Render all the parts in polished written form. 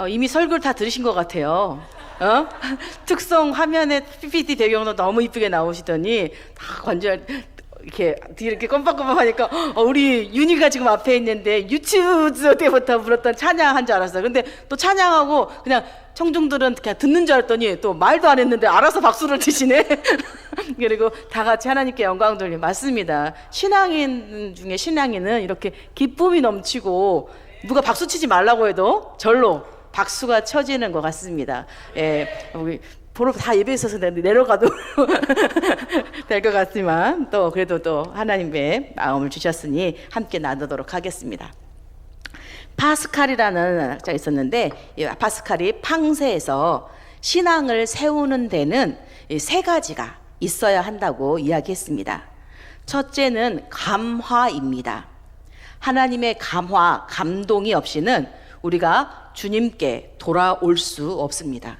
이미 설교를 다 들으신 것 같아요. 특성 화면에 PPT 배경도 너무 이쁘게 나오시더니 다 관절 이렇게 뒤에 이렇게 껌빡껌빡하니까 우리 윤희가 지금 앞에 있는데 유치부 때부터 불렀던 찬양한 줄 알았어요. 근데 또 찬양하고 그냥 청중들은 그냥 듣는 줄 알았더니 또 말도 안 했는데 알아서 박수를 치시네. 그리고 다 같이 하나님께 영광 돌리 맞습니다. 신앙인 중에 신앙인은 이렇게 기쁨이 넘치고 누가 박수 치지 말라고 해도 절로 박수가 쳐지는 것 같습니다. 예, 우리 보러 다 예배 있어서 내려가도 될 것 같지만 또 그래도 또 하나님의 마음을 주셨으니 함께 나누도록 하겠습니다. 파스칼이라는 학자가 있었는데 이 파스칼이 팡세에서 신앙을 세우는 데는 세 가지가 있어야 한다고 이야기했습니다. 첫째는 감화입니다. 하나님의 감화, 감동이 없이는 우리가 주님께 돌아올 수 없습니다.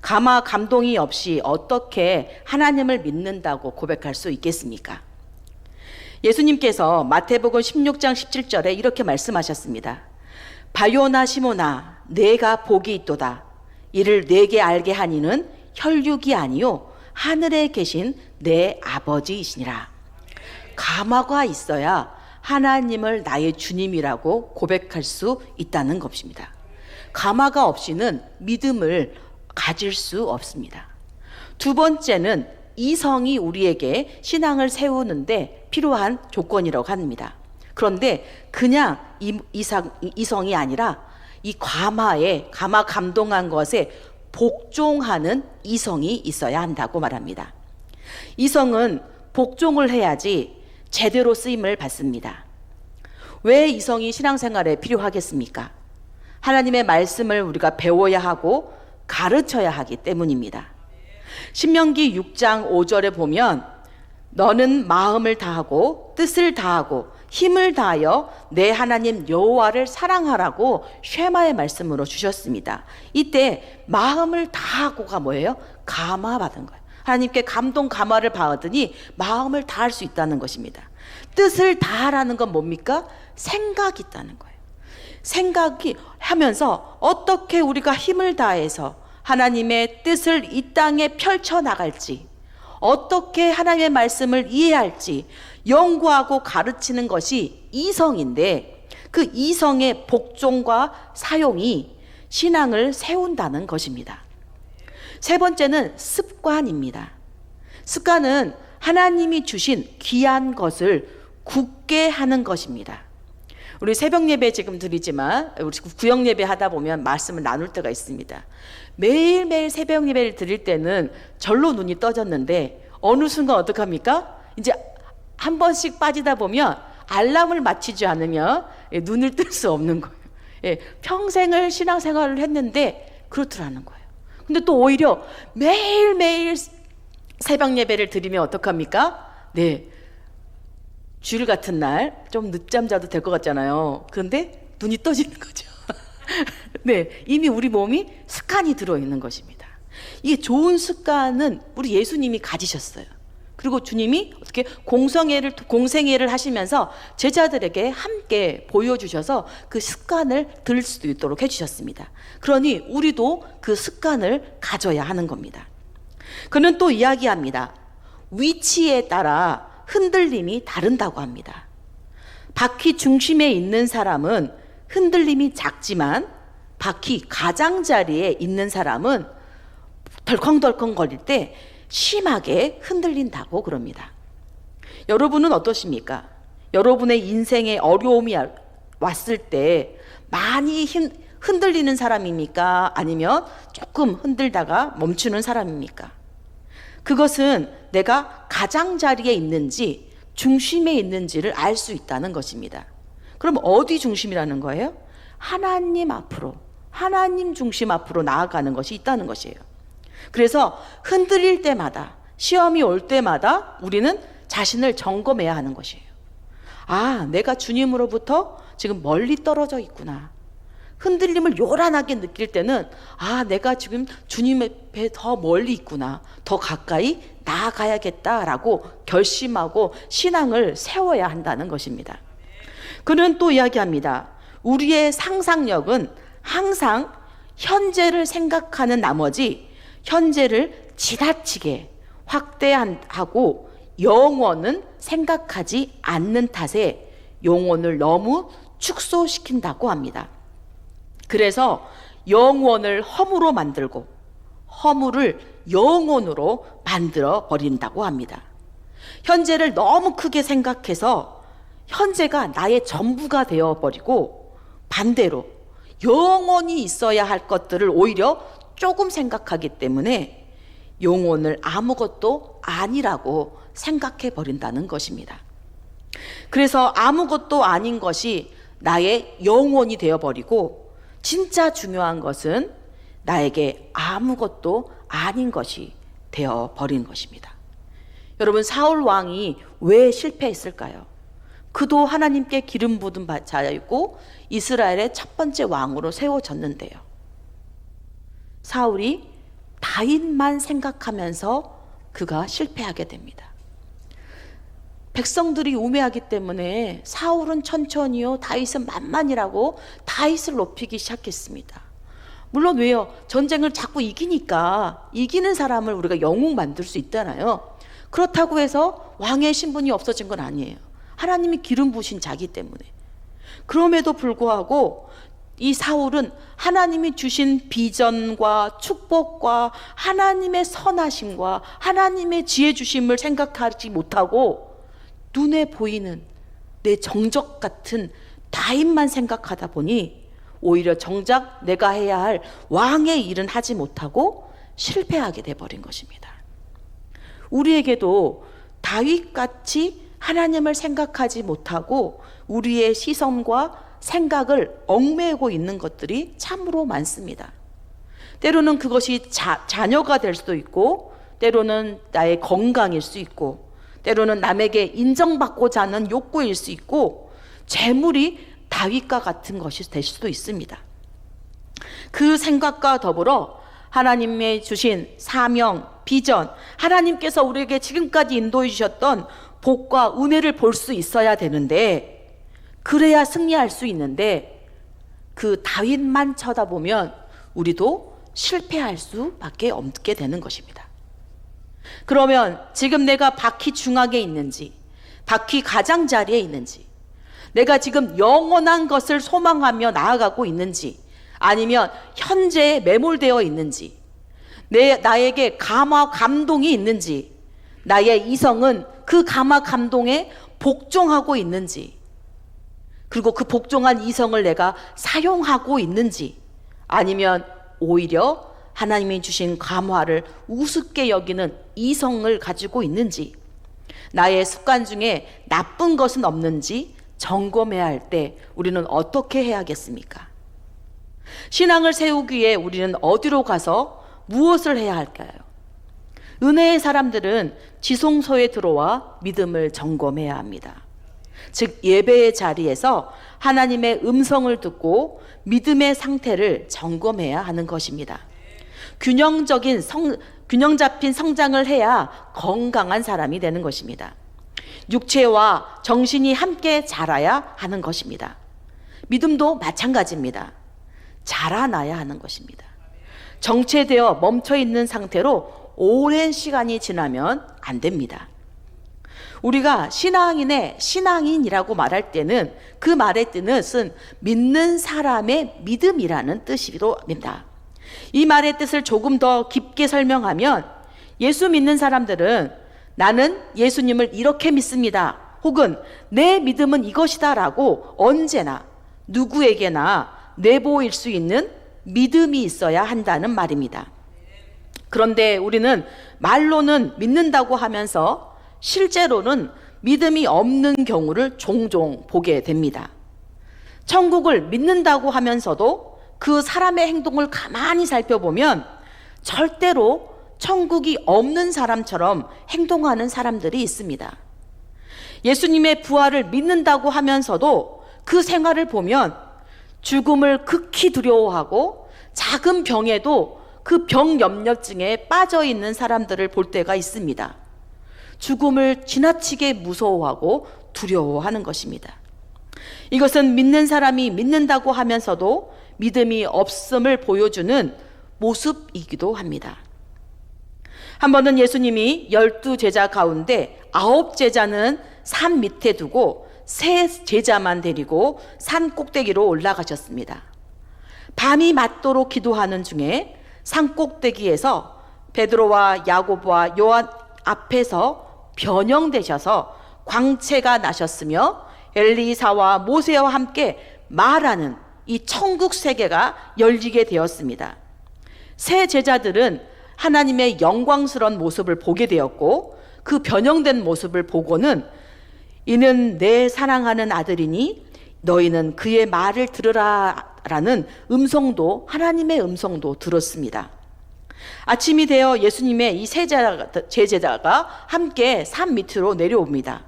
감화, 감동이 없이 어떻게 하나님을 믿는다고 고백할 수 있겠습니까? 예수님께서 마태복음 16장 17절에 이렇게 말씀하셨습니다. 바요나 시모나 내가 복이 있도다. 이를 내게 알게 하니는 혈육이 아니요 하늘에 계신 내 아버지이시니라. 감화가 있어야 하나님을 나의 주님이라고 고백할 수 있다는 것입니다. 감화가 없이는 믿음을 가질 수 없습니다. 두 번째는 이성이 우리에게 신앙을 세우는데 필요한 조건이라고 합니다. 그런데 그냥 이성이 아니라 이 감화 감동한 것에 복종하는 이성이 있어야 한다고 말합니다. 이성은 복종을 해야지 제대로 쓰임을 받습니다. 왜 이성이 신앙생활에 필요하겠습니까? 하나님의 말씀을 우리가 배워야 하고 가르쳐야 하기 때문입니다. 신명기 6장 5절에 보면 너는 마음을 다하고 뜻을 다하고 힘을 다하여 내 하나님 여호와를 사랑하라고 쉐마의 말씀으로 주셨습니다. 이때 마음을 다하고가 뭐예요? 감화받은 거예요. 하나님께 감동 감화를 받으니 마음을 다할 수 있다는 것입니다. 뜻을 다하라는 건 뭡니까? 생각이 있다는 거예요. 생각이 하면서 어떻게 우리가 힘을 다해서 하나님의 뜻을 이 땅에 펼쳐나갈지, 어떻게 하나님의 말씀을 이해할지 연구하고 가르치는 것이 이성인데 그 이성의 복종과 사용이 신앙을 세운다는 것입니다. 세 번째는 습관입니다. 습관은 하나님이 주신 귀한 것을 굳게 하는 것입니다. 우리 새벽 예배 지금 드리지만 우리 구역 예배 하다 보면 말씀을 나눌 때가 있습니다. 매일매일 새벽 예배를 드릴 때는 절로 눈이 떠졌는데 어느 순간 어떡합니까? 이제 한 번씩 빠지다 보면 알람을 맞추지 않으면 눈을 뜰 수 없는 거예요. 평생을 신앙생활을 했는데 그렇더라는 거예요. 근데 또 오히려 매일매일 새벽 예배를 드리면 어떡합니까? 네. 주일 같은 날 좀 늦잠 자도 될 것 같잖아요. 그런데 눈이 떠지는 거죠. 네, 이미 우리 몸이 습관이 들어있는 것입니다. 이게 좋은 습관은 우리 예수님이 가지셨어요. 그리고 주님이 어떻게 공생애를 하시면서 제자들에게 함께 보여주셔서 그 습관을 들 수도 있도록 해주셨습니다. 그러니 우리도 그 습관을 가져야 하는 겁니다. 그는 또 이야기합니다. 위치에 따라 흔들림이 다른다고 합니다. 바퀴 중심에 있는 사람은 흔들림이 작지만 바퀴 가장자리에 있는 사람은 덜컹덜컹 거릴 때 심하게 흔들린다고 그럽니다. 여러분은 어떠십니까? 여러분의 인생에 어려움이 왔을 때 많이 흔들리는 사람입니까? 아니면 조금 흔들다가 멈추는 사람입니까? 그것은 내가 가장자리에 있는지 중심에 있는지를 알 수 있다는 것입니다. 그럼 어디 중심이라는 거예요? 하나님 앞으로, 하나님 중심 앞으로 나아가는 것이 있다는 것이에요. 그래서 흔들릴 때마다, 시험이 올 때마다 우리는 자신을 점검해야 하는 것이에요. 아, 내가 주님으로부터 지금 멀리 떨어져 있구나. 흔들림을 요란하게 느낄 때는 아, 내가 지금 주님 앞에 더 멀리 있구나. 더 가까이 나아가야겠다라고 결심하고 신앙을 세워야 한다는 것입니다. 그는 또 이야기합니다. 우리의 상상력은 항상 현재를 생각하는 나머지 현재를 지나치게 확대하고 영원은 생각하지 않는 탓에 영혼을 너무 축소시킨다고 합니다. 그래서 영원을 허무로 만들고 허무를 영혼으로 만들어 버린다고 합니다. 현재를 너무 크게 생각해서 현재가 나의 전부가 되어버리고 반대로 영원히 있어야 할 것들을 오히려 조금 생각하기 때문에 영혼을 아무것도 아니라고 생각해 버린다는 것입니다. 그래서 아무것도 아닌 것이 나의 영혼이 되어버리고 진짜 중요한 것은 나에게 아무것도 아닌 것이 되어버린 것입니다. 여러분, 사울 왕이 왜 실패했을까요? 그도 하나님께 기름 부은 자였고 이스라엘의 첫 번째 왕으로 세워졌는데요. 사울이 다윗만 생각하면서 그가 실패하게 됩니다. 백성들이 우매하기 때문에 사울은 천천히요, 다윗은 만만이라고 다윗을 높이기 시작했습니다. 물론 왜요? 전쟁을 자꾸 이기니까 이기는 사람을 우리가 영웅 만들 수 있잖아요. 그렇다고 해서 왕의 신분이 없어진 건 아니에요. 하나님이 기름 부으신 자기 때문에. 그럼에도 불구하고 이 사울은 하나님이 주신 비전과 축복과 하나님의 선하심과 하나님의 지혜 주심을 생각하지 못하고 눈에 보이는 내 정적 같은 다윗만 생각하다 보니 오히려 정작 내가 해야 할 왕의 일은 하지 못하고 실패하게 돼버린 것입니다. 우리에게도 다윗같이 하나님을 생각하지 못하고 우리의 시선과 생각을 얽매이고 있는 것들이 참으로 많습니다. 때로는 그것이 자녀가 될 수도 있고, 때로는 나의 건강일 수 있고, 때로는 남에게 인정받고자 하는 욕구일 수 있고, 재물이 다윗과 같은 것이 될 수도 있습니다. 그 생각과 더불어 하나님의 주신 사명, 비전, 하나님께서 우리에게 지금까지 인도해 주셨던 복과 은혜를 볼 수 있어야 되는데, 그래야 승리할 수 있는데 그 다윗만 쳐다보면 우리도 실패할 수밖에 없게 되는 것입니다. 그러면 지금 내가 바퀴 중앙에 있는지, 바퀴 가장자리에 있는지, 내가 지금 영원한 것을 소망하며 나아가고 있는지, 아니면 현재에 매몰되어 있는지, 나에게 감화 감동이 있는지, 나의 이성은 그 감화 감동에 복종하고 있는지, 그리고 그 복종한 이성을 내가 사용하고 있는지, 아니면 오히려 하나님이 주신 감화를 우습게 여기는 이성을 가지고 있는지, 나의 습관 중에 나쁜 것은 없는지 점검해야 할 때 우리는 어떻게 해야겠습니까? 신앙을 세우기 위해 우리는 어디로 가서 무엇을 해야 할까요? 은혜의 사람들은 지성소에 들어와 믿음을 점검해야 합니다. 즉 예배의 자리에서 하나님의 음성을 듣고 믿음의 상태를 점검해야 하는 것입니다. 균형 잡힌 성장을 해야 건강한 사람이 되는 것입니다. 육체와 정신이 함께 자라야 하는 것입니다. 믿음도 마찬가지입니다. 자라나야 하는 것입니다. 정체되어 멈춰있는 상태로 오랜 시간이 지나면 안 됩니다. 우리가 신앙인이라고 말할 때는 그 말의 뜻은 믿는 사람의 믿음이라는 뜻입니다. 이 말의 뜻을 조금 더 깊게 설명하면, 예수 믿는 사람들은 나는 예수님을 이렇게 믿습니다, 혹은 내 믿음은 이것이다 라고 언제나 누구에게나 내보일 수 있는 믿음이 있어야 한다는 말입니다. 그런데 우리는 말로는 믿는다고 하면서 실제로는 믿음이 없는 경우를 종종 보게 됩니다. 천국을 믿는다고 하면서도 그 사람의 행동을 가만히 살펴보면 절대로 천국이 없는 사람처럼 행동하는 사람들이 있습니다. 예수님의 부활을 믿는다고 하면서도 그 생활을 보면 죽음을 극히 두려워하고 작은 병에도 그 병 염려증에 빠져 있는 사람들을 볼 때가 있습니다. 죽음을 지나치게 무서워하고 두려워하는 것입니다. 이것은 믿는 사람이 믿는다고 하면서도 믿음이 없음을 보여주는 모습이기도 합니다. 한 번은 예수님이 12제자 가운데 9제자는 산 밑에 두고 3제자만 데리고 산 꼭대기로 올라가셨습니다. 밤이 맞도록 기도하는 중에 산 꼭대기에서 베드로와 야고보와 요한 앞에서 변형되셔서 광채가 나셨으며 엘리사와 모세와 함께 말하는 이 천국 세계가 열리게 되었습니다. 세 제자들은 하나님의 영광스러운 모습을 보게 되었고, 그 변형된 모습을 보고는 이는 내 사랑하는 아들이니 너희는 그의 말을 들으라 라는 음성도, 하나님의 음성도 들었습니다. 아침이 되어 예수님의 이 세 제자가 함께 산 밑으로 내려옵니다.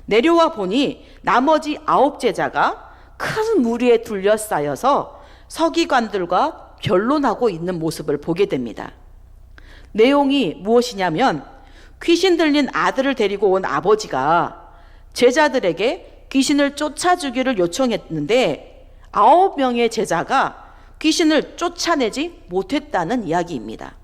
내려와 보니 나머지 9제자가 큰 무리에 둘러싸여서 서기관들과 변론하고 있는 모습을 보게 됩니다. 내용이 무엇이냐면, 귀신 들린 아들을 데리고 온 아버지가 제자들에게 귀신을 쫓아주기를 요청했는데 9명의 제자가 귀신을 쫓아내지 못했다는 이야기입니다.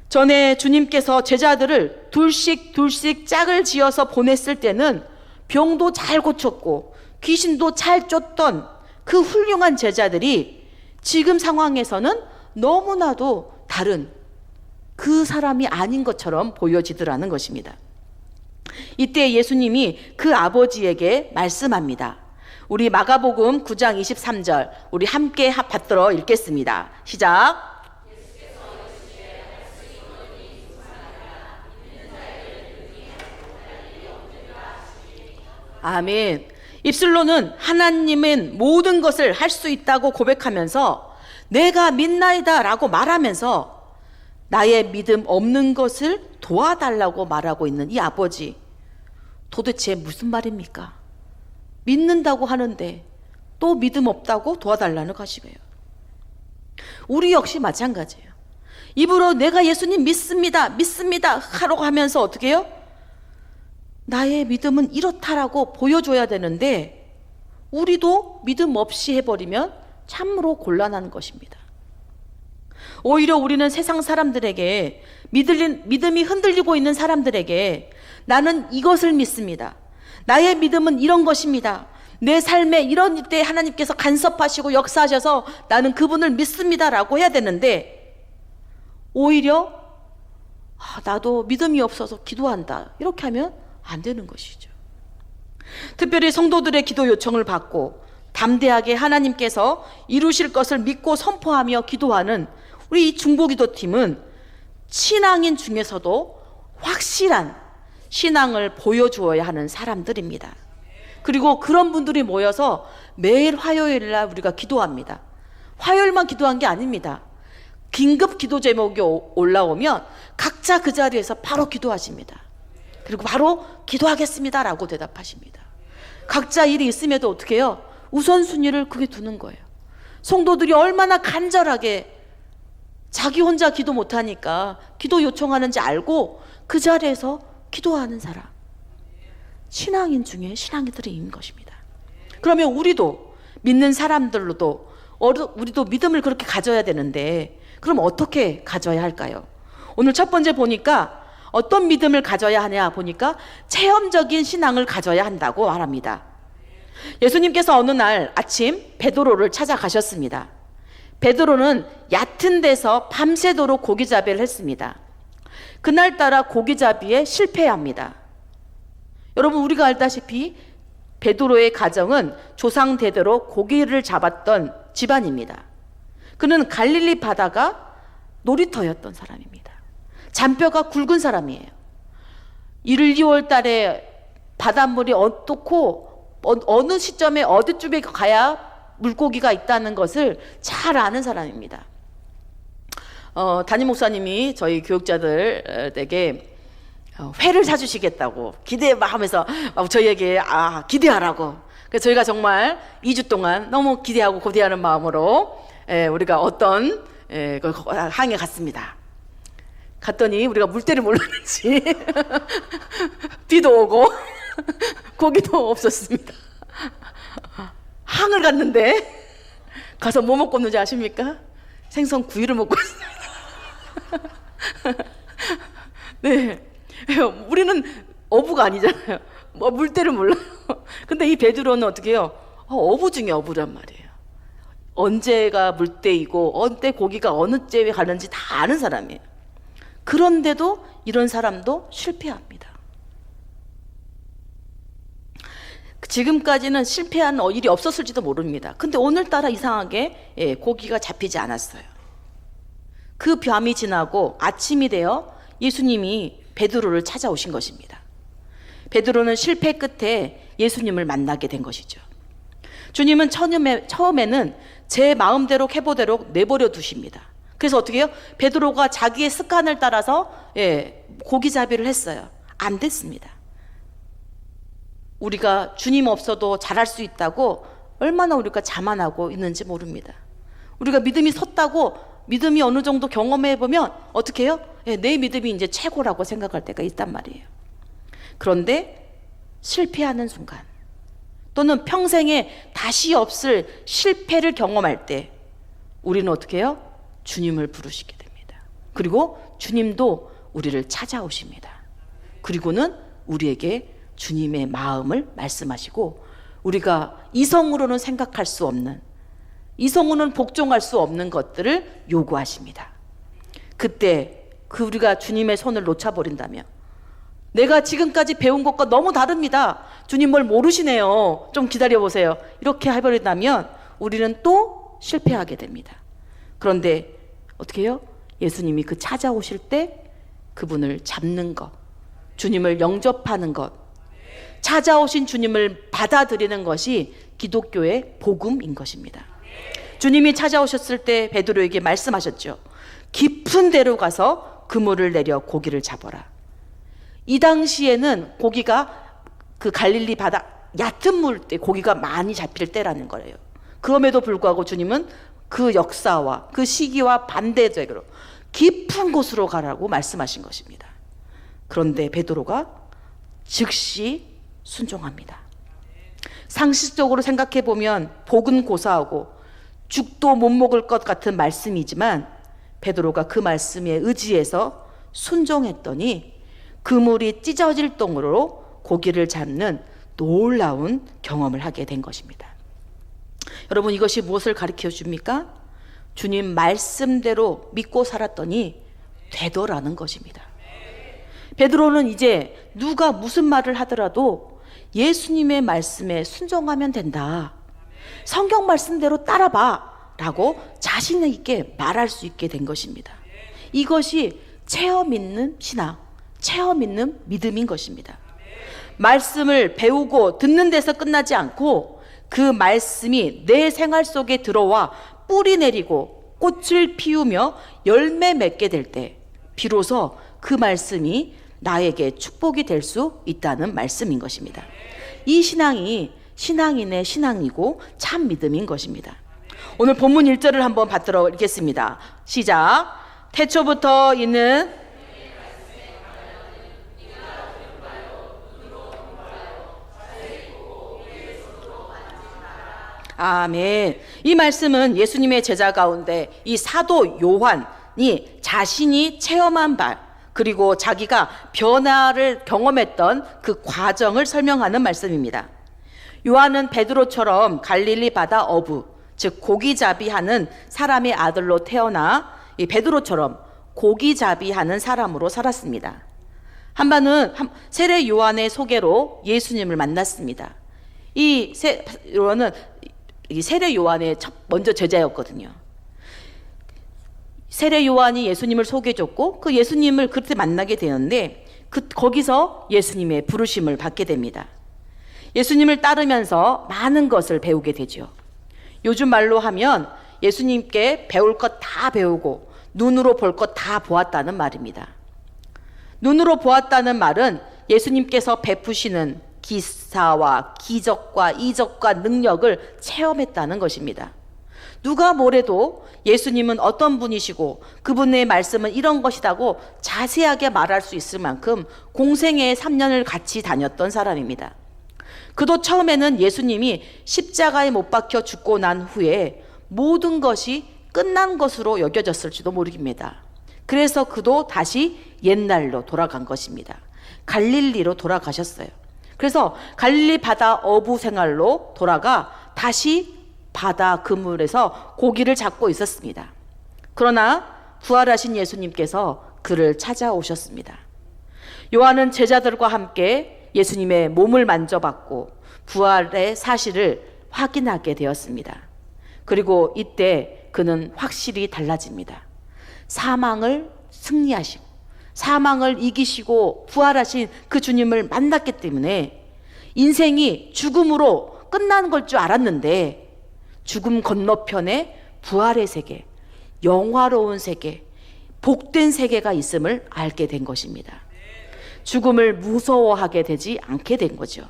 전에 주님께서 제자들을 둘씩 짝을 지어서 보냈을 때는 병도 잘 고쳤고 귀신도 잘 쫓던 그 훌륭한 제자들이 지금 상황에서는 너무나도 다른 그 사람이 아닌 것처럼 보여지더라는 것입니다. 이때 예수님이 그 아버지에게 말씀합니다. 우리 마가복음 9장 23절 우리 함께 받들어 읽겠습니다. 시작. 아멘. 입술로는 하나님은 모든 것을 할 수 있다고 고백하면서 내가 믿나이다 라고 말하면서 나의 믿음 없는 것을 도와달라고 말하고 있는 이 아버지, 도대체 무슨 말입니까? 믿는다고 하는데 또 믿음 없다고 도와달라는 것이에요. 우리 역시 마찬가지예요. 입으로 내가 예수님 믿습니다 하라고 하면서 어떻게 해요? 나의 믿음은 이렇다라고 보여줘야 되는데 우리도 믿음 없이 해버리면 참으로 곤란한 것입니다. 오히려 우리는 세상 사람들에게 믿음이 흔들리고 있는 사람들에게 나는 이것을 믿습니다. 나의 믿음은 이런 것입니다. 내 삶에 이런 때 하나님께서 간섭하시고 역사하셔서 나는 그분을 믿습니다 라고 해야 되는데 오히려 나도 믿음이 없어서 기도한다 이렇게 하면 안 되는 것이죠. 특별히 성도들의 기도 요청을 받고 담대하게 하나님께서 이루실 것을 믿고 선포하며 기도하는 우리 이 중보기도팀은 신앙인 중에서도 확실한 신앙을 보여주어야 하는 사람들입니다. 그리고 그런 분들이 모여서 매일 화요일날 우리가 기도합니다. 화요일만 기도한 게 아닙니다. 긴급 기도 제목이 올라오면 각자 그 자리에서 바로 기도하십니다. 그리고 바로 기도하겠습니다 라고 대답하십니다. 각자 일이 있음에도 어떻게 해요? 우선순위를 그게 두는 거예요. 성도들이 얼마나 간절하게 자기 혼자 기도 못하니까 기도 요청하는지 알고 그 자리에서 기도하는 사람, 신앙인 중에 신앙인들이 있는 것입니다. 그러면 우리도 믿는 사람들로도 우리도 믿음을 그렇게 가져야 되는데 그럼 어떻게 가져야 할까요? 오늘 첫 번째 보니까 어떤 믿음을 가져야 하냐 보니까 체험적인 신앙을 가져야 한다고 말합니다. 예수님께서 어느 날 아침 베드로를 찾아가셨습니다. 베드로는 얕은 데서 밤새도록 고기잡이를 했습니다. 그날따라 고기잡이에 실패합니다. 여러분, 우리가 알다시피 베드로의 가정은 조상 대대로 고기를 잡았던 집안입니다. 그는 갈릴리 바다가 놀이터였던 사람입니다. 잔뼈가 굵은 사람이에요. 1월, 2월 달에 바닷물이 어떻고 어느 시점에 어디쯤에 가야 물고기가 있다는 것을 잘 아는 사람입니다. 담임 목사님이 저희 교육자들에게 회를 사주시겠다고 기대하면서 저희에게 기대하라고. 그래서 저희가 정말 2주 동안 너무 기대하고 고대하는 마음으로 우리가 어떤 항에 갔습니다. 갔더니 우리가 물때를 몰랐는지 비도 오고 고기도 없었습니다. 항을 갔는데 가서 뭐 먹고 있는지 아십니까? 생선 구이를 먹고 있어요. 네, 우리는 어부가 아니잖아요. 뭐 물때를 몰라요. 근데 이 베드로는 어떻게 해요? 어부 중에 어부란 말이에요. 언제가 물때이고 언제 고기가 어느 째에 가는지 다 아는 사람이에요. 그런데도 이런 사람도 실패합니다. 지금까지는 실패한 일이 없었을지도 모릅니다. 근데 오늘따라 이상하게 고기가 잡히지 않았어요. 그 밤이 지나고 아침이 되어 예수님이 베드로를 찾아오신 것입니다. 베드로는 실패 끝에 예수님을 만나게 된 것이죠. 주님은 처음에는 제 마음대로 해보도록 내버려 두십니다. 그래서 어떻게 해요? 베드로가 자기의 습관을 따라서 고기잡이를 했어요. 안 됐습니다. 우리가 주님 없어도 잘할 수 있다고 얼마나 우리가 자만하고 있는지 모릅니다. 우리가 믿음이 섰다고 믿음이 어느 정도 경험해 보면 어떻게 해요? 내 믿음이 이제 최고라고 생각할 때가 있단 말이에요. 그런데 실패하는 순간 또는 평생에 다시 없을 실패를 경험할 때 우리는 어떻게 해요? 주님을 부르시게 됩니다. 그리고 주님도 우리를 찾아오십니다. 그리고는 우리에게 주님의 마음을 말씀하시고 우리가 이성으로는 생각할 수 없는, 이성으로는 복종할 수 없는 것들을 요구하십니다. 그때 우리가 주님의 손을 놓쳐버린다면 내가 지금까지 배운 것과 너무 다릅니다. 주님 뭘 모르시네요. 좀 기다려보세요. 이렇게 해버린다면 우리는 또 실패하게 됩니다. 그런데 어떻게 해요? 예수님이 그 찾아오실 때 그분을 잡는 것, 주님을 영접하는 것, 찾아오신 주님을 받아들이는 것이 기독교의 복음인 것입니다. 주님이 찾아오셨을 때 베드로에게 말씀하셨죠. 깊은 데로 가서 그물을 내려 고기를 잡아라. 이 당시에는 고기가 그 갈릴리 바다 얕은 물 때 고기가 많이 잡힐 때라는 거예요. 그럼에도 불구하고 주님은 그 역사와 그 시기와 반대적으로 깊은 곳으로 가라고 말씀하신 것입니다. 그런데 베드로가 즉시 순종합니다. 상식적으로 생각해 보면 복은 고사하고 죽도 못 먹을 것 같은 말씀이지만 베드로가 그 말씀에 의지해서 순종했더니 그물이 찢어질 정도로 고기를 잡는 놀라운 경험을 하게 된 것입니다. 여러분, 이것이 무엇을 가르쳐 줍니까? 주님 말씀대로 믿고 살았더니 되더라는 것입니다. 베드로는 이제 누가 무슨 말을 하더라도 예수님의 말씀에 순종하면 된다. 성경 말씀대로 따라봐 라고 자신 있게 말할 수 있게 된 것입니다. 이것이 체험 있는 신앙, 체험 있는 믿음인 것입니다. 말씀을 배우고 듣는 데서 끝나지 않고 그 말씀이 내 생활 속에 들어와 뿌리 내리고 꽃을 피우며 열매 맺게 될 때 비로소 그 말씀이 나에게 축복이 될 수 있다는 말씀인 것입니다. 이 신앙이 신앙인의 신앙이고 참 믿음인 것입니다. 오늘 본문 1절을 한번 받들어 읽겠습니다. 시작. 태초부터 있는 아멘. 이 말씀은 예수님의 제자 가운데 이 사도 요한이 자신이 체험한 바 그리고 자기가 변화를 경험했던 그 과정을 설명하는 말씀입니다. 요한은 베드로처럼 갈릴리 바다 어부, 즉 고기잡이하는 사람의 아들로 태어나 이 베드로처럼 고기잡이하는 사람으로 살았습니다. 한번은 세례 요한의 소개로 예수님을 만났습니다. 이 세례 요한의 먼저 제자였거든요. 세례 요한이 예수님을 소개해줬고 그 예수님을 그때 만나게 되는데 거기서 예수님의 부르심을 받게 됩니다. 예수님을 따르면서 많은 것을 배우게 되죠. 요즘 말로 하면 예수님께 배울 것 다 배우고 눈으로 볼 것 다 보았다는 말입니다. 눈으로 보았다는 말은 예수님께서 베푸시는 기사와 기적과 이적과 능력을 체험했다는 것입니다. 누가 뭐래도 예수님은 어떤 분이시고 그분의 말씀은 이런 것이라고 자세하게 말할 수 있을 만큼 공생애의 3년을 같이 다녔던 사람입니다. 그도 처음에는 예수님이 십자가에 못 박혀 죽고 난 후에 모든 것이 끝난 것으로 여겨졌을지도 모릅니다. 그래서 그도 다시 옛날로 돌아간 것입니다. 갈릴리로 돌아가셨어요. 그래서 갈릴리 바다 어부 생활로 돌아가 다시 바다 그물에서 고기를 잡고 있었습니다. 그러나 부활하신 예수님께서 그를 찾아오셨습니다. 요한은 제자들과 함께 예수님의 몸을 만져봤고 부활의 사실을 확인하게 되었습니다. 그리고 이때 그는 확실히 달라집니다. 사망을 승리하시고 사망을 이기시고 부활하신 그 주님을 만났기 때문에 인생이 죽음으로 끝나는 걸 줄 알았는데 죽음 건너편에 부활의 세계, 영화로운 세계, 복된 세계가 있음을 알게 된 것입니다. 죽음을 무서워하게 되지 않게 된 거죠.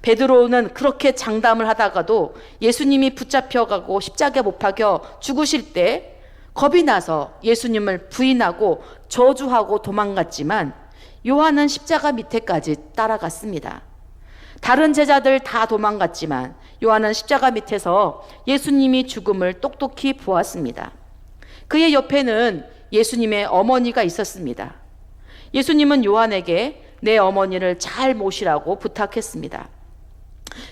베드로는 그렇게 장담을 하다가도 예수님이 붙잡혀가고 십자가에 못 박혀 죽으실 때 겁이 나서 예수님을 부인하고 저주하고 도망갔지만 요한은 십자가 밑에까지 따라갔습니다. 다른 제자들 다 도망갔지만 요한은 십자가 밑에서 예수님이 죽음을 똑똑히 보았습니다. 그의 옆에는 예수님의 어머니가 있었습니다. 예수님은 요한에게 내 어머니를 잘 모시라고 부탁했습니다.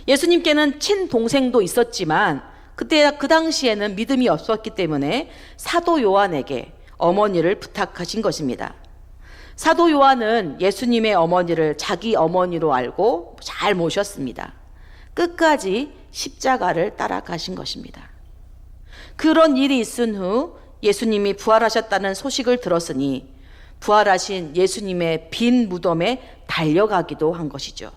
예수님께는 친동생도 있었지만 그때 그 당시에는 믿음이 없었기 때문에 사도 요한에게 어머니를 부탁하신 것입니다. 사도 요한은 예수님의 어머니를 자기 어머니로 알고 잘 모셨습니다. 끝까지 십자가를 따라가신 것입니다. 그런 일이 있은 후 예수님이 부활하셨다는 소식을 들었으니 부활하신 예수님의 빈 무덤에 달려가기도 한 것이죠.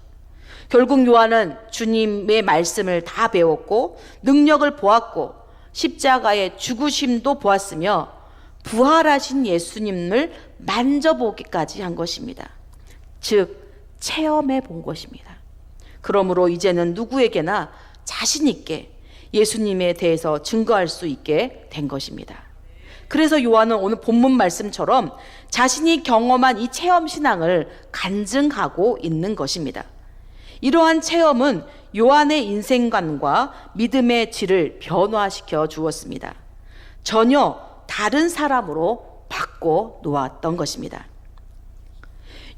결국 요한은 주님의 말씀을 다 배웠고 능력을 보았고 십자가의 죽으심도 보았으며 부활하신 예수님을 만져보기까지 한 것입니다. 즉 체험해 본 것입니다. 그러므로 이제는 누구에게나 자신 있게 예수님에 대해서 증거할 수 있게 된 것입니다. 그래서 요한은 오늘 본문 말씀처럼 자신이 경험한 이 체험 신앙을 간증하고 있는 것입니다. 이러한 체험은 요한의 인생관과 믿음의 질을 변화시켜 주었습니다. 전혀 다른 사람으로 바꿔 놓았던 것입니다.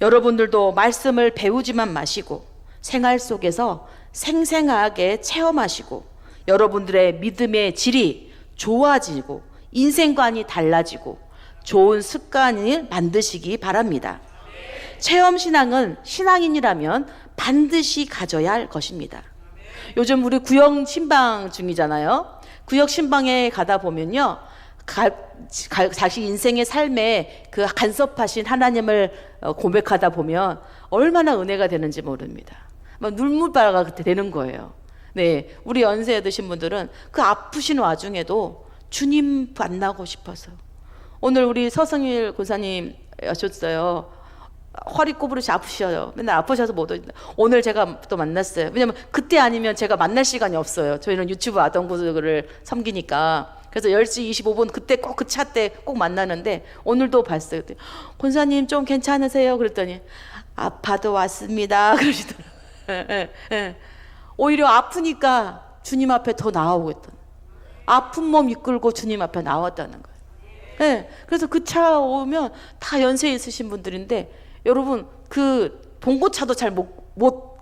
여러분들도 말씀을 배우지만 마시고 생활 속에서 생생하게 체험하시고 여러분들의 믿음의 질이 좋아지고 인생관이 달라지고 좋은 습관을 만드시기 바랍니다. 체험신앙은 신앙인이라면 반드시 가져야 할 것입니다. 요즘 우리 구역 신방 중이잖아요. 구역 신방에 가다 보면요, 자기 인생의 삶에 그 간섭하신 하나님을 고백하다 보면 얼마나 은혜가 되는지 모릅니다. 막 눈물바라가 되는 거예요. 네, 우리 연세 드신 분들은 그 아프신 와중에도 주님 만나고 싶어서. 오늘 우리 서성일 권사님 하셨어요. 허리 꼬부르시 아프셔요. 맨날 아프셔서 못 오신다. 오늘 제가 또 만났어요. 왜냐면 그때 아니면 제가 만날 시간이 없어요. 저희는 유튜브 아동구조를 섬기니까. 그래서 10시 25분 그때 꼭 그 차 때 꼭 만나는데 오늘도 봤어요. 권사님 좀 괜찮으세요? 그랬더니 아파도 왔습니다. 그러시더라고요. 오히려 아프니까 주님 앞에 더 나오고 있던. 아픈 몸 이끌고 주님 앞에 나왔다는 거예요. 네, 그래서 그 차 오면 다 연세 있으신 분들인데 여러분 그 봉고차도 잘 못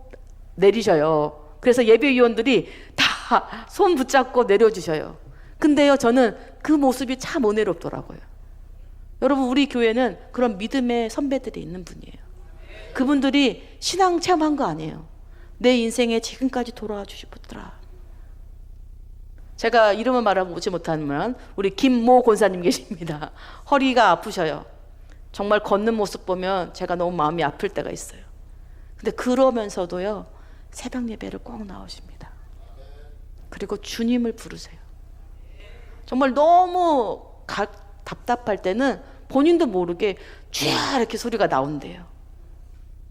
내리셔요. 그래서 예배위원들이 다 손 붙잡고 내려주셔요. 근데요, 저는 그 모습이 참 은혜롭더라고요. 여러분, 우리 교회는 그런 믿음의 선배들이 있는 분이에요. 그분들이 신앙 체험한 거 아니에요. 내 인생에 지금까지 돌아와 주시더라. 제가 이름을 말하지 못하면 우리 김모 권사님 계십니다. 허리가 아프셔요. 정말 걷는 모습 보면 제가 너무 마음이 아플 때가 있어요. 근데 그러면서도요, 새벽 예배를 꼭 나오십니다. 그리고 주님을 부르세요. 정말 너무 답답할 때는 본인도 모르게 쥐야 이렇게 소리가 나온대요.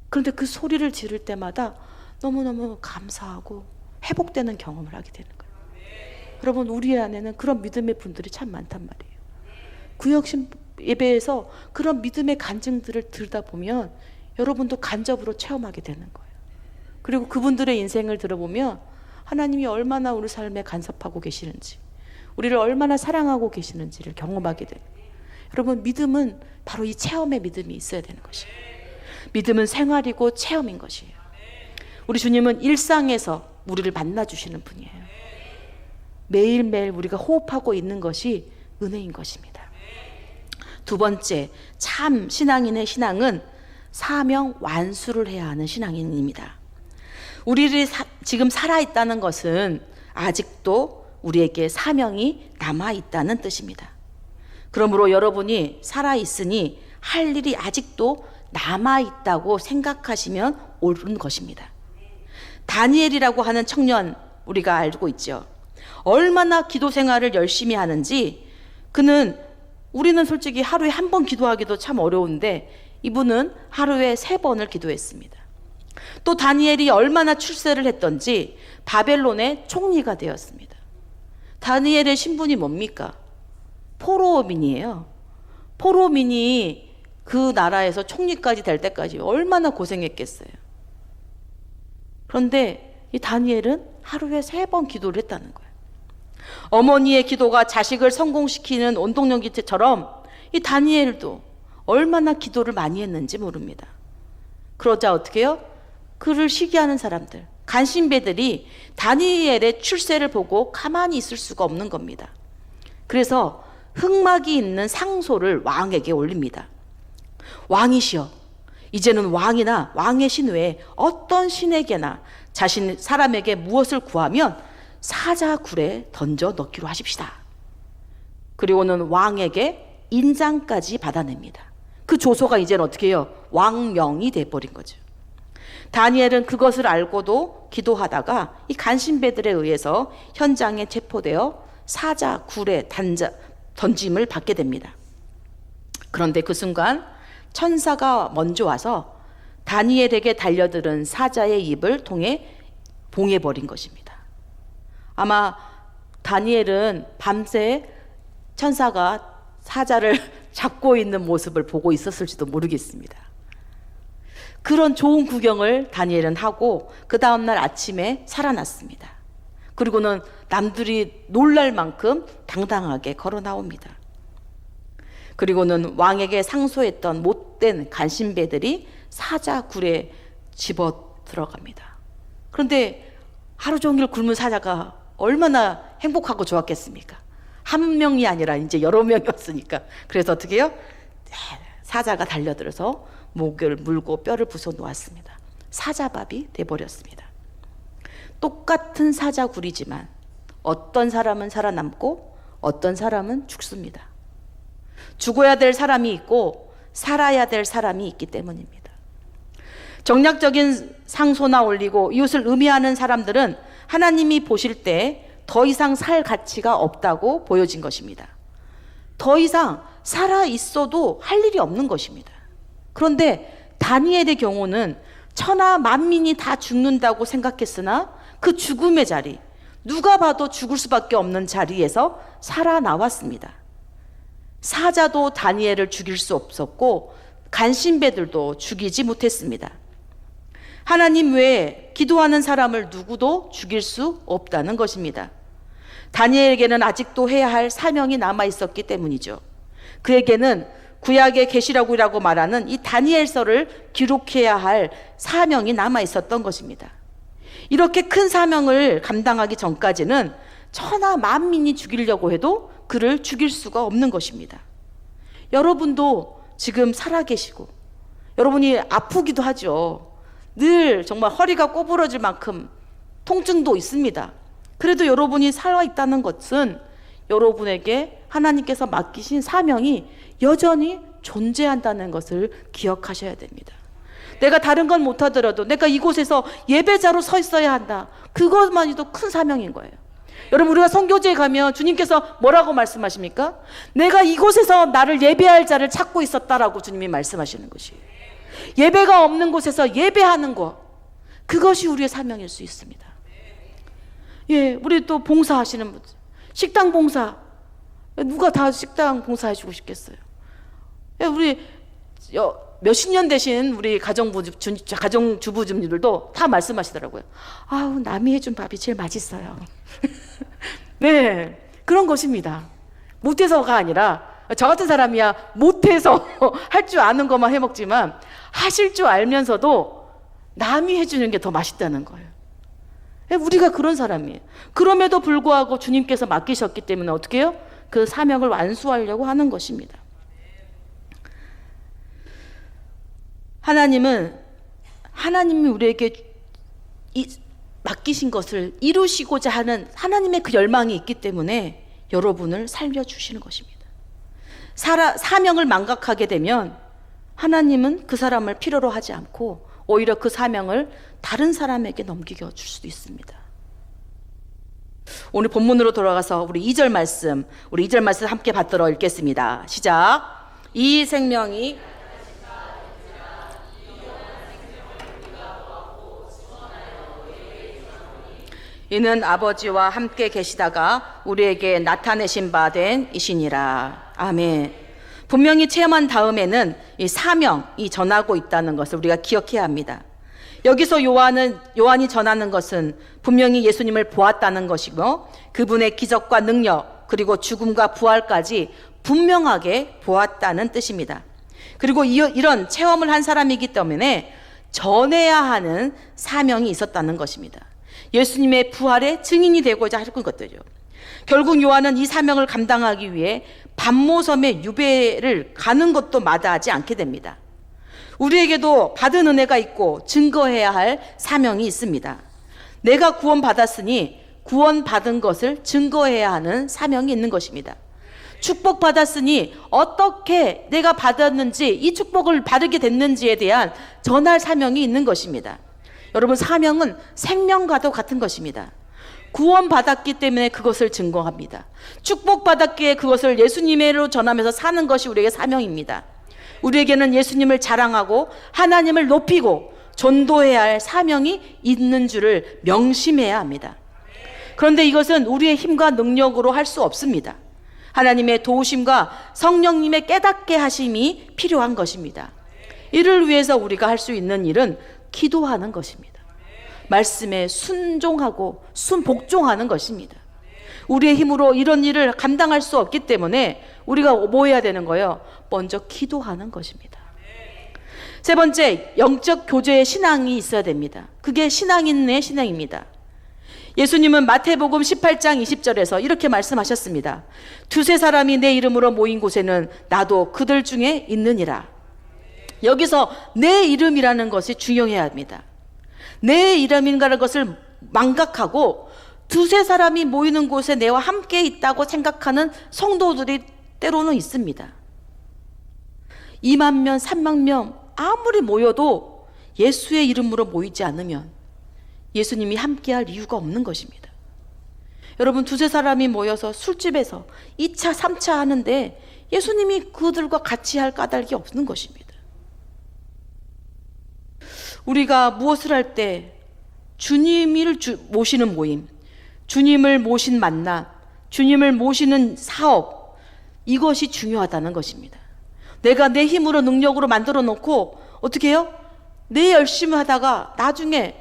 그런데 그 소리를 지를 때마다 너무너무 감사하고 회복되는 경험을 하게 되는 거예요. 여러분, 우리 안에는 그런 믿음의 분들이 참 많단 말이에요. 구역신 예배에서 그런 믿음의 간증들을 들다 보면 여러분도 간접으로 체험하게 되는 거예요. 그리고 그분들의 인생을 들어보면 하나님이 얼마나 우리 삶에 간섭하고 계시는지, 우리를 얼마나 사랑하고 계시는지를 경험하게 돼요. 여러분, 믿음은 바로 이 체험의 믿음이 있어야 되는 것이에요. 믿음은 생활이고 체험인 것이에요. 우리 주님은 일상에서 우리를 만나주시는 분이에요. 매일매일 우리가 호흡하고 있는 것이 은혜인 것입니다. 두 번째, 참 신앙인의 신앙은 사명 완수를 해야 하는 신앙인입니다. 우리를 지금 살아있다는 것은 아직도 우리에게 사명이 남아있다는 뜻입니다. 그러므로 여러분이 살아있으니 할 일이 아직도 남아있다고 생각하시면 옳은 것입니다. 다니엘이라고 하는 청년, 우리가 알고 있죠. 얼마나 기도 생활을 열심히 하는지, 우리는 솔직히 하루에 한 번 기도하기도 참 어려운데 이분은 하루에 3번을 기도했습니다. 또 다니엘이 얼마나 출세를 했던지 바벨론의 총리가 되었습니다. 다니엘의 신분이 뭡니까? 포로민이에요. 포로민이 그 나라에서 총리까지 될 때까지 얼마나 고생했겠어요. 그런데 이 다니엘은 하루에 3번 기도를 했다는 거예요. 어머니의 기도가 자식을 성공시키는 원동력기처럼 이 다니엘도 얼마나 기도를 많이 했는지 모릅니다. 그러자 어떻게 해요? 그를 시기하는 사람들, 간신배들이 다니엘의 출세를 보고 가만히 있을 수가 없는 겁니다. 그래서 흑막이 있는 상소를 왕에게 올립니다. 왕이시여, 이제는 왕이나 왕의 신 외에 어떤 신에게나 사람에게 무엇을 구하면 사자굴에 던져 넣기로 하십시다. 그리고는 왕에게 인장까지 받아냅니다. 그 조서가 이제는 어떻게 해요? 왕명이 돼버린 거죠. 다니엘은 그것을 알고도 기도하다가 이 간신배들에 의해서 현장에 체포되어 사자굴에 던짐을 받게 됩니다. 그런데 그 순간 천사가 먼저 와서 다니엘에게 달려들은 사자의 입을 통해 봉해버린 것입니다. 아마 다니엘은 밤새 천사가 사자를 잡고 있는 모습을 보고 있었을지도 모르겠습니다. 그런 좋은 구경을 다니엘은 하고 그 다음날 아침에 살아났습니다. 그리고는 남들이 놀랄 만큼 당당하게 걸어 나옵니다. 그리고는 왕에게 상소했던 못된 간신배들이 사자굴에 집어 들어갑니다. 그런데 하루 종일 굶은 사자가 얼마나 행복하고 좋았겠습니까? 한 명이 아니라 이제 여러 명이었으니까. 그래서 어떻게 해요? 사자가 달려들어서 목을 물고 뼈를 부숴 놓았습니다. 사자밥이 돼버렸습니다. 똑같은 사자굴이지만 어떤 사람은 살아남고 어떤 사람은 죽습니다. 죽어야 될 사람이 있고 살아야 될 사람이 있기 때문입니다. 정략적인 상소나 올리고 이웃을 의미하는 사람들은 하나님이 보실 때 더 이상 살 가치가 없다고 보여진 것입니다. 더 이상 살아 있어도 할 일이 없는 것입니다. 그런데 다니엘의 경우는 천하 만민이 다 죽는다고 생각했으나 그 죽음의 자리, 누가 봐도 죽을 수밖에 없는 자리에서 살아나왔습니다. 사자도 다니엘을 죽일 수 없었고 간신배들도 죽이지 못했습니다. 하나님 외에 기도하는 사람을 누구도 죽일 수 없다는 것입니다. 다니엘에게는 아직도 해야 할 사명이 남아 있었기 때문이죠. 그에게는 구약의 계시록이라고 말하는 이 다니엘서를 기록해야 할 사명이 남아 있었던 것입니다. 이렇게 큰 사명을 감당하기 전까지는 천하 만민이 죽이려고 해도 그를 죽일 수가 없는 것입니다. 여러분도 지금 살아계시고 여러분이 아프기도 하죠. 늘 정말 허리가 꼬부러질 만큼 통증도 있습니다. 그래도 여러분이 살아있다는 것은 여러분에게 하나님께서 맡기신 사명이 여전히 존재한다는 것을 기억하셔야 됩니다. 내가 다른 건 못하더라도 내가 이곳에서 예배자로 서 있어야 한다. 그것만이도 큰 사명인 거예요. 여러분, 우리가 선교지에 가면 주님께서 뭐라고 말씀하십니까? 내가 이곳에서 나를 예배할 자를 찾고 있었다라고 주님이 말씀하시는 것이에요. 예배가 없는 곳에서 예배하는 것, 그것이 우리의 사명일 수 있습니다. 예, 우리 또 봉사하시는 분들, 식당 봉사, 누가 다 식당 봉사해주고 싶겠어요? 예, 우리 몇십 년 되신 우리 가정주부님들도 다 말씀하시더라고요. 아우, 남이 해준 밥이 제일 맛있어요. 네, 그런 것입니다. 못해서가 아니라 저 같은 사람이야 못해서 할 줄 아는 것만 해먹지만 하실 줄 알면서도 남이 해주는 게 더 맛있다는 거예요. 우리가 그런 사람이에요. 그럼에도 불구하고 주님께서 맡기셨기 때문에 어떻게 해요? 그 사명을 완수하려고 하는 것입니다. 하나님이 우리에게 맡기신 것을 이루시고자 하는 하나님의 그 열망이 있기 때문에 여러분을 살려주시는 것입니다. 사명을 망각하게 되면 하나님은 그 사람을 필요로 하지 않고 오히려 그 사명을 다른 사람에게 넘기게 줄 수도 있습니다. 오늘 본문으로 돌아가서 우리 2절 말씀 함께 받들어 읽겠습니다. 시작. 이 생명이 이는 아버지와 함께 계시다가 우리에게 나타내신 바 된 이시니라. 아멘. 분명히 체험한 다음에는 이 사명이 전하고 있다는 것을 우리가 기억해야 합니다. 여기서 요한이 전하는 것은 분명히 예수님을 보았다는 것이고 그분의 기적과 능력 그리고 죽음과 부활까지 분명하게 보았다는 뜻입니다. 그리고 이런 체험을 한 사람이기 때문에 전해야 하는 사명이 있었다는 것입니다. 예수님의 부활의 증인이 되고자 할 것들이죠. 결국 요한은 이 사명을 감당하기 위해 반모섬의 유배를 가는 것도 마다하지 않게 됩니다. 우리에게도 받은 은혜가 있고 증거해야 할 사명이 있습니다. 내가 구원받았으니 구원받은 것을 증거해야 하는 사명이 있는 것입니다. 축복받았으니 어떻게 내가 받았는지 이 축복을 받게 됐는지에 대한 전할 사명이 있는 것입니다. 여러분, 사명은 생명과도 같은 것입니다. 구원받았기 때문에 그것을 증거합니다. 축복받았기에 그것을 예수님으로 전하면서 사는 것이 우리에게 사명입니다. 우리에게는 예수님을 자랑하고 하나님을 높이고 전도해야 할 사명이 있는 줄을 명심해야 합니다. 그런데 이것은 우리의 힘과 능력으로 할 수 없습니다. 하나님의 도우심과 성령님의 깨닫게 하심이 필요한 것입니다. 이를 위해서 우리가 할 수 있는 일은 기도하는 것입니다. 말씀에 순종하고 순복종하는 것입니다. 우리의 힘으로 이런 일을 감당할 수 없기 때문에 우리가 뭐 해야 되는 거예요? 먼저 기도하는 것입니다. 세 번째, 영적 교제의 신앙이 있어야 됩니다. 그게 신앙인의 신앙입니다. 예수님은 마태복음 18장 20절에서 이렇게 말씀하셨습니다. 두세 사람이 내 이름으로 모인 곳에는 나도 그들 중에 있느니라. 여기서 내 이름이라는 것이 중요해야 합니다. 내 이름인가라는 것을 망각하고 두세 사람이 모이는 곳에 내와 함께 있다고 생각하는 성도들이 때로는 있습니다. 2만 명, 3만 명 아무리 모여도 예수의 이름으로 모이지 않으면 예수님이 함께할 이유가 없는 것입니다. 여러분, 두세 사람이 모여서 술집에서 2차, 3차 하는데 예수님이 그들과 같이 할 까닭이 없는 것입니다. 우리가 무엇을 할 때 주님을 모시는 모임, 주님을 모신 만남, 주님을 모시는 사업, 이것이 중요하다는 것입니다. 내가 내 힘으로 능력으로 만들어 놓고 어떻게 해요? 내 열심히 하다가 나중에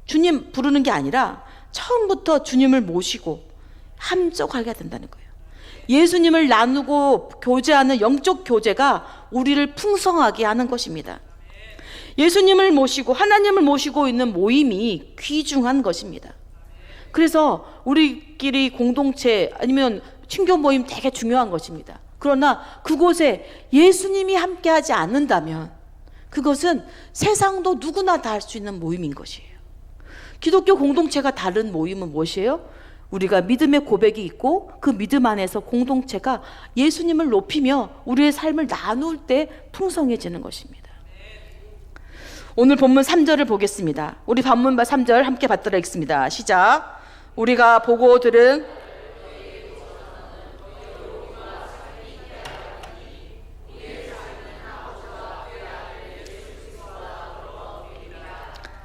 주님 부르는 게 아니라 처음부터 주님을 모시고 함족하게 된다는 거예요. 예수님을 나누고 교제하는 영적 교제가 우리를 풍성하게 하는 것입니다. 예수님을 모시고 하나님을 모시고 있는 모임이 귀중한 것입니다. 그래서 우리끼리 공동체 아니면 친교 모임 되게 중요한 것입니다. 그러나 그곳에 예수님이 함께하지 않는다면 그것은 세상도 누구나 다 할 수 있는 모임인 것이에요. 기독교 공동체가 다른 모임은 무엇이에요? 우리가 믿음의 고백이 있고 그 믿음 안에서 공동체가 예수님을 높이며 우리의 삶을 나눌 때 풍성해지는 것입니다. 오늘 본문 3절을 보겠습니다. 우리 본문 3절 함께 받들어 읽습니다. 시작. 우리가 보고 들은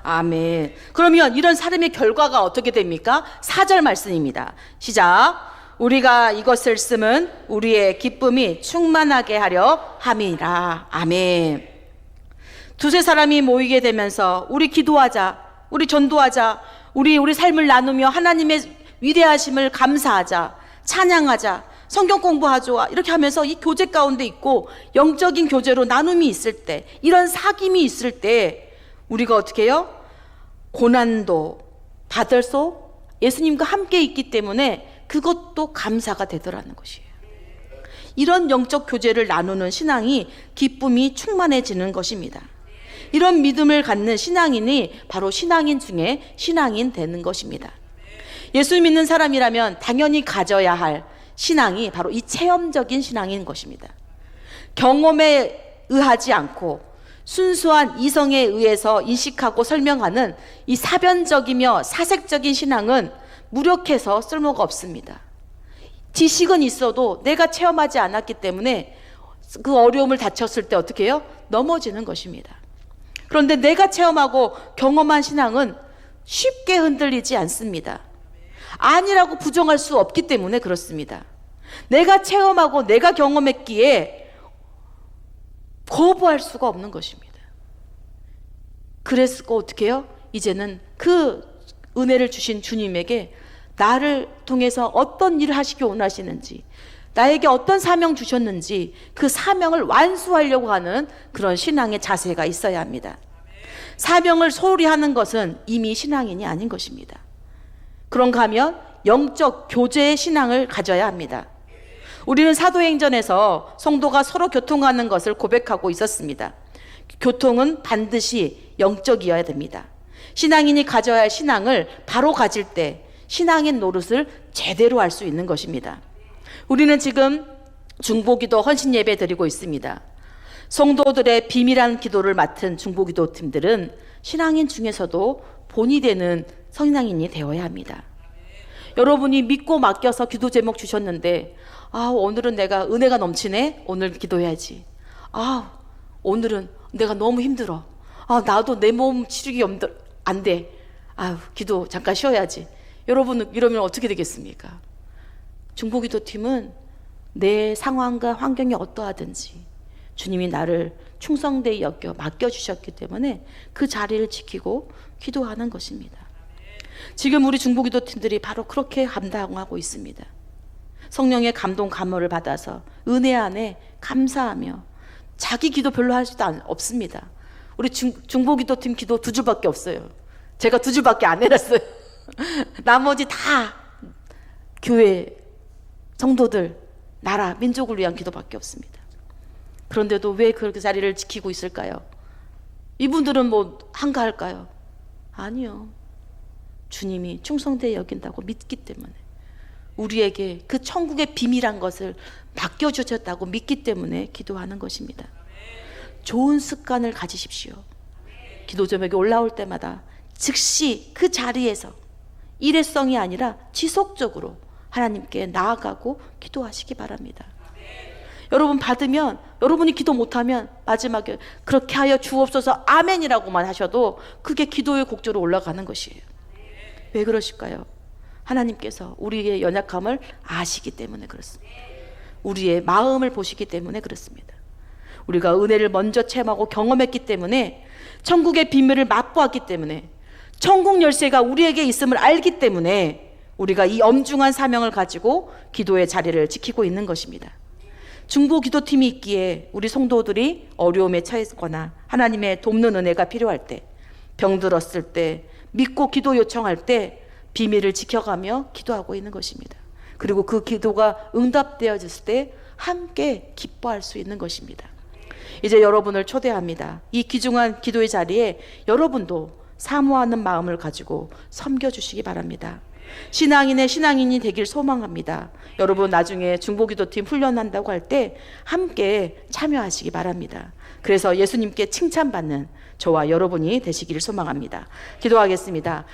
아멘. 그러면 이런 사람의 결과가 어떻게 됩니까? 4절 말씀입니다. 시작. 우리가 이것을 쓰면 우리의 기쁨이 충만하게 하려 함이라. 아멘. 두세 사람이 모이게 되면서 우리 기도하자, 우리 전도하자, 우리 삶을 나누며 하나님의 위대하심을 감사하자, 찬양하자, 성경 공부하자 이렇게 하면서 이 교제 가운데 있고 영적인 교제로 나눔이 있을 때, 이런 사귐이 있을 때 우리가 어떻게 해요? 고난도 받을 수 예수님과 함께 있기 때문에 그것도 감사가 되더라는 것이에요. 이런 영적 교제를 나누는 신앙이 기쁨이 충만해지는 것입니다. 이런 믿음을 갖는 신앙인이 바로 신앙인 중에 신앙인 되는 것입니다. 예수 믿는 사람이라면 당연히 가져야 할 신앙이 바로 이 체험적인 신앙인 것입니다. 경험에 의하지 않고 순수한 이성에 의해서 인식하고 설명하는 이 사변적이며 사색적인 신앙은 무력해서 쓸모가 없습니다. 지식은 있어도 내가 체험하지 않았기 때문에 그 어려움을 다쳤을 때 어떻게 해요? 넘어지는 것입니다. 그런데 내가 체험하고 경험한 신앙은 쉽게 흔들리지 않습니다. 아니라고 부정할 수 없기 때문에 그렇습니다. 내가 체험하고 내가 경험했기에 거부할 수가 없는 것입니다. 그래서 어떻게 해요? 이제는 그 은혜를 주신 주님에게 나를 통해서 어떤 일을 하시기 원하시는지, 나에게 어떤 사명 주셨는지 그 사명을 완수하려고 하는 그런 신앙의 자세가 있어야 합니다. 사명을 소홀히 하는 것은 이미 신앙인이 아닌 것입니다. 그런가 하면 영적 교제의 신앙을 가져야 합니다. 우리는 사도행전에서 성도가 서로 교통하는 것을 고백하고 있었습니다. 교통은 반드시 영적이어야 됩니다. 신앙인이 가져야 할 신앙을 바로 가질 때 신앙인 노릇을 제대로 할 수 있는 것입니다. 우리는 지금 중보기도 헌신 예배 드리고 있습니다. 성도들의 비밀한 기도를 맡은 중보기도 팀들은 신앙인 중에서도 본이 되는 성인앙인이 되어야 합니다. 여러분이 믿고 맡겨서 기도 제목 주셨는데, 오늘은 내가 은혜가 넘치네, 오늘 기도해야지. 오늘은 내가 너무 힘들어, 나도 내 몸 치르기 안 돼, 기도 잠깐 쉬어야지. 여러분 이러면 어떻게 되겠습니까? 중보기도 팀은 내 상황과 환경이 어떠하든지 주님이 나를 충성되이 여겨 맡겨주셨기 때문에 그 자리를 지키고 기도하는 것입니다. 지금 우리 중보기도 팀들이 바로 그렇게 감당하고 있습니다. 성령의 감동 감화를 받아서 은혜 안에 감사하며, 자기 기도 별로 할 수도 없습니다. 우리 중보기도 팀 기도 2줄밖에 없어요. 제가 2줄밖에 안 해놨어요. 나머지 다 교회 성도들, 나라, 민족을 위한 기도밖에 없습니다. 그런데도 왜 그렇게 자리를 지키고 있을까요? 이분들은 뭐 한가할까요? 아니요. 주님이 충성되이 여긴다고 믿기 때문에, 우리에게 그 천국의 비밀한 것을 맡겨주셨다고 믿기 때문에 기도하는 것입니다. 좋은 습관을 가지십시오. 기도 제목이 올라올 때마다 즉시 그 자리에서 일회성이 아니라 지속적으로 하나님께 나아가고 기도하시기 바랍니다. 여러분 받으면, 여러분이 기도 못하면 마지막에 그렇게 하여 주옵소서 아멘이라고만 하셔도 그게 기도의 곡조로 올라가는 것이에요. 왜 그러실까요? 하나님께서 우리의 연약함을 아시기 때문에 그렇습니다. 우리의 마음을 보시기 때문에 그렇습니다. 우리가 은혜를 먼저 체험하고 경험했기 때문에, 천국의 비밀을 맛보았기 때문에, 천국 열쇠가 우리에게 있음을 알기 때문에 우리가 이 엄중한 사명을 가지고 기도의 자리를 지키고 있는 것입니다. 중보 기도팀이 있기에 우리 성도들이 어려움에 처했거나 하나님의 돕는 은혜가 필요할 때, 병들었을 때, 믿고 기도 요청할 때 비밀을 지켜가며 기도하고 있는 것입니다. 그리고 그 기도가 응답되어졌을 때 함께 기뻐할 수 있는 것입니다. 이제 여러분을 초대합니다. 이 귀중한 기도의 자리에 여러분도 사모하는 마음을 가지고 섬겨주시기 바랍니다. 신앙인의 신앙인이 되길 소망합니다. 여러분 나중에 중보기도팀 훈련한다고 할 때 함께 참여하시기 바랍니다. 그래서 예수님께 칭찬받는 저와 여러분이 되시기를 소망합니다. 기도하겠습니다.